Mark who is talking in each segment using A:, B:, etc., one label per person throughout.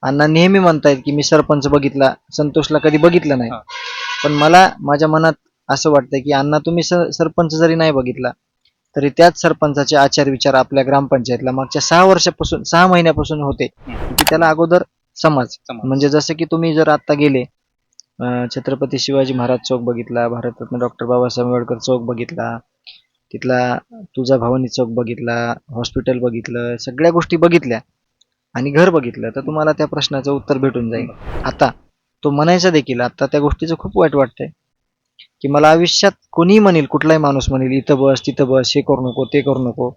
A: अण्णा नेहमी म्हणतायत की मी सरपंच बघितला, संतोषला कधी बघितलं नाही. पण मला माझ्या मनात असं वाटतंय की अण्णा तुम्ही सरपंच जरी नाही बघितला तरी त्याच सरपंचाचे आचार विचार आपल्या ग्रामपंचायतला मागच्या 6 वर्षापासून 6 महिन्यापासून होते की त्याला अगोदर समाज म्हणजे जसं की तुम्ही जर आता गेले छत्रपती शिवाजी महाराज चौक बघितला, भारतरत्न डॉक्टर बाबासाहेब आंबेडकर चौक बघितला, तिथला तुझा भवानी चौक बघितला, हॉस्पिटल बघितलं, सगळ्या गोष्टी बघितल्या आणि घर बघितलं तर तुम्हाला त्या प्रश्नाचं उत्तर भेटून जाईल. आता तो म्हणायचा देखील आता त्या गोष्टीचं खूप वाईट वाटतंय की मला आयुष्यात कोणीही म्हणेल, कुठलाही माणूस म्हणेल इथं बस तिथं बस, हे करू नको ते करू नको,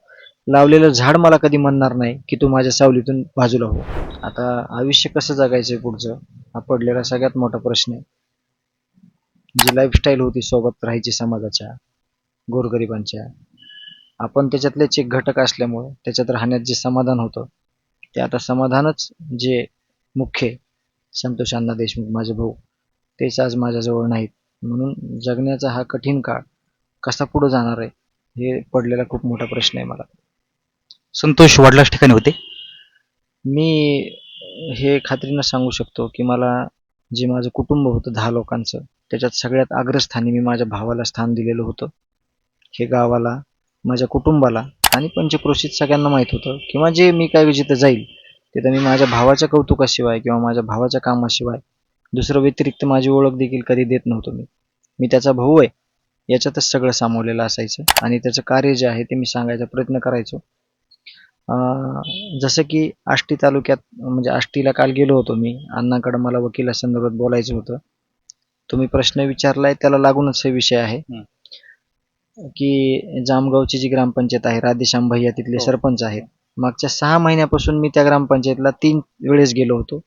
A: लावलेलं झाड मला कधी म्हणणार नाही की तू माझ्या सावलीतून बाजूला हो. आता आयुष्य कसं जगायचंय पुढचं हा पडलेला सगळ्यात मोठा प्रश्न आहे. जी लाईफस्टाईल होती सोबत राहायची समाजाच्या, गोरगरिबांच्या, आपण त्याच्यातलेच एक घटक असल्यामुळे त्याच्यात राहण्यात जे समाधान होतं ते आता समाधानच जे मुख्य संतोष अण्णा देशमुख माझे भाऊ तेच आज माझ्याजवळ नाहीत. म्हणून जगण्याचा हा कठीण काळ कसा पुढे जाणार आहे हे पडलेला खूप मोठा प्रश्न आहे मला.
B: संतोष वडिलांच्या ठिकाणी होते.
A: मी हे खात्रीनं सांगू शकतो की मला जे माझं कुटुंब होतं 10 लोकांचं त्याच्यात सगळ्यात अग्रस्थानी मी माझ्या भावाला स्थान दिलेलं होतं. हे गावाला, माझ्या कुटुंबाला आणि पंचक्रोशीत सगळ्यांना माहीत होतं किंवा जे मी काय जिथं जाईल तिथं मी माझ्या भावाच्या कौतुकाशिवाय किंवा माझ्या भावाच्या कामाशिवाय दुसरं व्यतिरिक्त माझी ओळख देखील कधी देत नव्हतो. मी त्याचा भाऊ आहे याच्यातच सगळं सामावलेलं असायचं आणि त्याचं कार्य जे आहे ते मी सांगायचा प्रयत्न करायचो. जसं की आष्टी तालुक्यात म्हणजे आष्टीला काल गेलो होतो मी, अण्णाकडे मला वकिलासंदर्भात बोलायचं होतं. तुम्ही प्रश्न विचारलाय त्याला लागूनच हे विषय आहे की जामगावची जी ग्रामपंचायत आहे, राधेश्याम भैया तिथले सरपंच आहेत. मागच्या 6 महिन्यापासून मी त्या ग्रामपंचायतला 3 वेळेस गेलो होतो.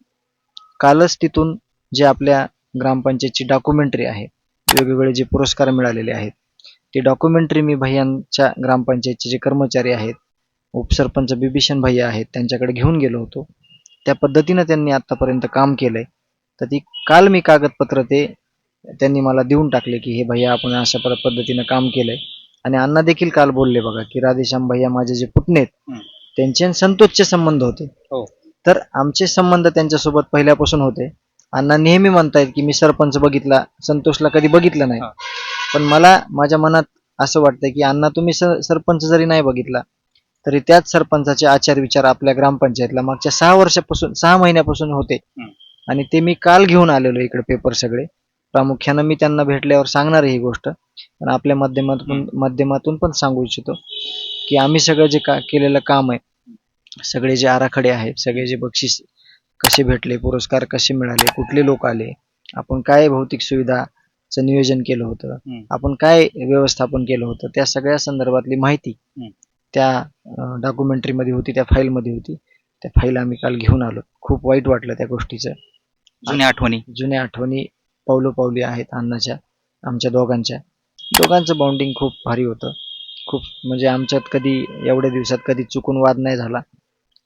A: कालच तिथून जे आपल्या ग्रामपंचायतची डॉक्युमेंटरी आहे, वेगवेगळे जे पुरस्कार मिळालेले आहेत ते डॉक्युमेंटरी मी भैयांच्या ग्रामपंचायतचे जे कर्मचारी आहेत, उपसरपंच बिभीषण भैया आहेत त्यांच्याकडे घेऊन गेलो होतो. त्या पद्धतीनं त्यांनी आतापर्यंत काम केलंय. तर ती काल मी कागदपत्र ते त्यांनी मला देऊन टाकले की हे भैया आपण अशा पद्धतीनं काम केलंय. आणि अण्णा देखील काल बोलले बघा की राधेश्याम भैया माझे जे पुतणे आहेत त्यांचे संतोषचे संबंध होते. तर आमचे संबंध त्यांच्यासोबत पहिल्यापासून होते. अण्णा नेहमी म्हणतायत की मी सरपंच बघितला, संतोषला कधी बघितलं नाही. पण मला माझ्या मनात असं वाटतंय की अण्णा तुम्ही सरपंच जरी नाही बघितला तरी त्याच सरपंचाचे आचार विचार आपल्या ग्रामपंचायतला मागच्या 6 महिन्यापासून होते आणि ते मी काल घेऊन आलेलो इकडे पेपर सगळे. प्रामुख्यानं मी त्यांना भेटल्यावर सांगणार आहे ही गोष्ट, पण आपल्या माध्यमातून पण सांगू इच्छितो की आम्ही सगळं जे केलेलं काम आहे, सगळे जे आराखडे आहेत, सगळे जे बक्षीस कसे भेटले, पुरस्कार कसे मिळाले, कुठले लोक आले, आपण काय भौतिक सुविधाचं नियोजन केलं होतं, आपण काय व्यवस्थापन केलं होतं, त्या सगळ्या संदर्भातली माहिती त्या डॉक्युमेंटरीमध्ये होती, त्या फाईलमध्ये होती. त्या फाईल आम्ही काल घेऊन आलो. खूप वाईट वाटलं त्या गोष्टीचं. जुन्या आठवणी पावलोपावली आहेत अण्णाच्या, आमच्या दोघांचं बॉन्डिंग खूप भारी होतं. खूप म्हणजे आमच्यात कधी एवढ्या दिवसात कधी चुकून वाद नाही झाला,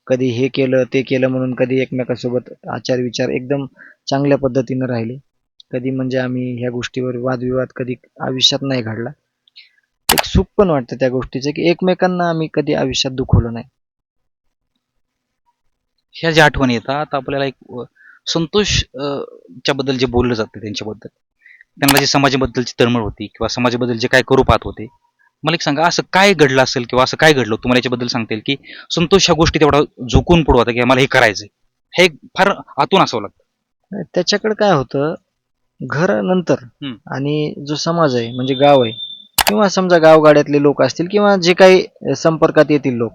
A: कधी हे केलं ते केलं म्हणून कधी एकमेकासोबत आचार विचार एकदम चांगल्या पद्धतीनं राहिले. कधी म्हणजे आम्ही ह्या गोष्टीवर वादविवाद कधी आयुष्यात नाही घडला. एक सुख पण वाटतं त्या गोष्टीचं की एकमेकांना आम्ही कधी आयुष्यात दुखवलं नाही.
B: ह्या ज्या आठवणी येतात आपल्याला एक संतोष च्या बद्दल जे बोललं जातं त्यांच्याबद्दल, त्यांना जी समाजाबद्दलची तळमळ होती किंवा समाजाबद्दल जे काय करू पाहत होते, मला एक सांगा असं काय घडलं असेल किंवा असं काय घडलं तुम्हाला याच्याबद्दल सांगता येईल की संतोष ह्या गोष्टी तेवढा झोकून पुढे होता की मला हे करायचंय, हे फार आतून असावं लागतं.
A: त्याच्याकडे काय होतं, घरानंतर आणि जो समाज आहे म्हणजे गाव आहे किंवा समजा गावगाड्यातले लोक असतील किंवा जे काही संपर्कात येतील लोक,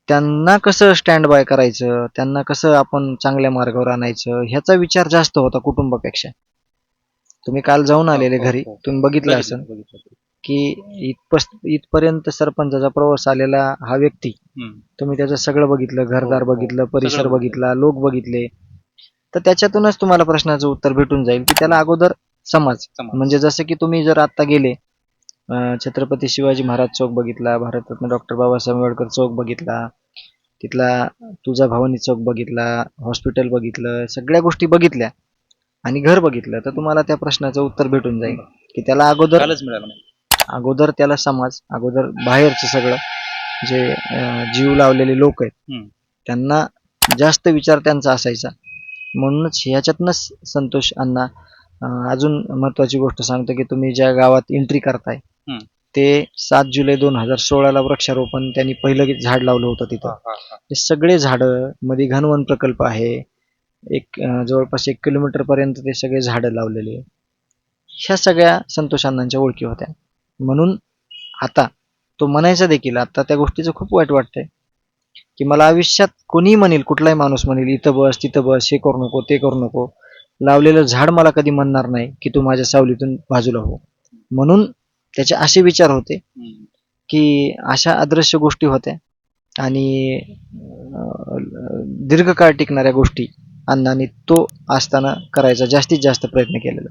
A: त्यांना कसं स्टँड बाय करायचं, त्यांना कसं आपण चांगल्या मार्गावर आणायचं ह्याचा विचार जास्त होता कुटुंबापेक्षा. तुम्ही काल जाऊन आलेले घरी, तुम्ही बघितलं असेल की इथपर्यंत सरपंचाचा प्रवास आलेला हा व्यक्ती, तुम्ही त्याचं सगळं बघितलं, घरदार बघितलं, परिसर बघितला, लोक बघितले. तर त्याच्यातूनच तुम्हाला प्रश्नाचं उत्तर भेटून जाईल की त्याला अगोदर समाज म्हणजे जसं की तुम्ही जर आता गेले छत्रपती शिवाजी महाराज चौक बघितला, भारतरत्न डॉक्टर बाबासाहेब आंबेडकर चौक बघितला, तिथला तुझा भवानी चौक बघितला, हॉस्पिटल बघितलं, सगळ्या गोष्टी बघितल्या आणि घर बघितलं तर तुम्हाला त्या प्रश्नाचं उत्तर भेटून जाईल की त्याला अगोदर त्याला समाज, अगोदर बाहेरचं सगळं जे जीव लावलेले लोक आहेत त्यांना जास्त विचार त्यांचा असायचा. म्हणूनच ह्याच्यातनंच संतोष अण्णा अजून महत्त्वाची गोष्ट सांगतो की तुम्ही ज्या गावात एंट्री करताय
B: हम्म.
A: ते 7 जुलै 2016ला वृक्षारोपण त्यांनी पहिलं झाड लावलं होतं तिथं. ते सगळे झाडं मध्ये घनवन प्रकल्प आहे. जवळपास 1 किलोमीटर पर्यंत ते सगळे झाडं लावलेले. ह्या सगळ्या संतोष अण्णांच्या ओळखी होत्या. म्हणून आता तो म्हणायचा देखील, आता त्या गोष्टीचं खूप वाईट वाटतंय की मला आयुष्यात कोणीही म्हणेल, कुठलाही माणूस म्हणेल इथं बस तिथं बस, हे करू नको ते करू नको, लावलेलं झाड मला कधी म्हणणार नाही की तू माझ्या सावलीतून बाजूला हो. म्हणून त्याचे असे विचार होते की अशा अदृश्य गोष्टी होत्या आणि दीर्घकाळ टिकणाऱ्या गोष्टी अण्णांनी तो असताना करायचा जास्तीत जास्त प्रयत्न केलेला.